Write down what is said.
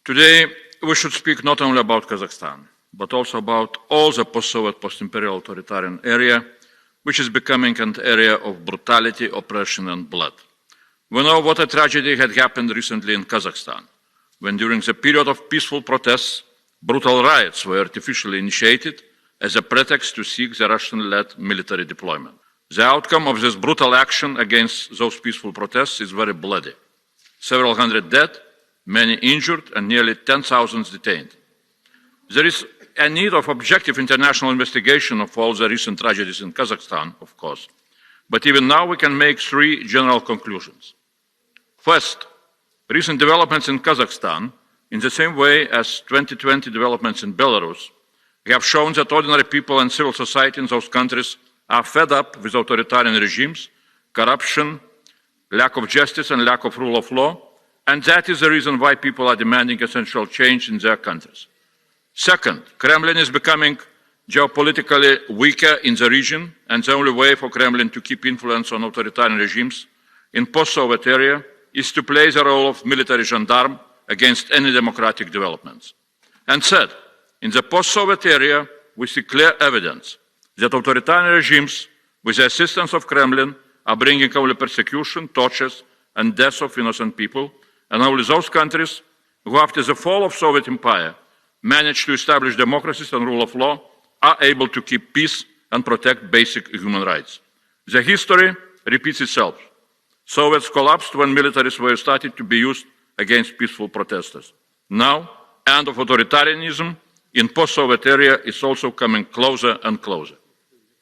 Today, we should speak not only about Kazakhstan, but also about all the post-Soviet, post-imperial authoritarian area, which is becoming an area of brutality, oppression and blood. We know what a tragedy had happened recently in Kazakhstan, when during the period of peaceful protests, brutal riots were artificially initiated as a pretext to seek the Russian-led military deployment. The outcome of this brutal action against those peaceful protests is very bloody. Several hundred dead, many injured, and nearly 10,000 detained. There is a need of objective international investigation of all the recent tragedies in Kazakhstan, of course. But even now we can make three general conclusions. First, recent developments in Kazakhstan, in the same way as 2020 developments in Belarus, have shown that ordinary people and civil society in those countries are fed up with authoritarian regimes, corruption, lack of justice and lack of rule of law, and that is the reason why people are demanding essential change in their countries. Second, Kremlin is becoming geopolitically weaker in the region, and the only way for Kremlin to keep influence on authoritarian regimes in post-Soviet area is to play the role of military gendarme against any democratic developments. And third, in the post-Soviet area, we see clear evidence that authoritarian regimes, with the assistance of Kremlin, are bringing only persecution, tortures, and deaths of innocent people, and only those countries who, after the fall of Soviet Empire, managed to establish democracies and rule of law, are able to keep peace and protect basic human rights. The history repeats itself. Soviets collapsed when militaries were started to be used against peaceful protesters. Now, end of authoritarianism in post-Soviet area is also coming closer and closer.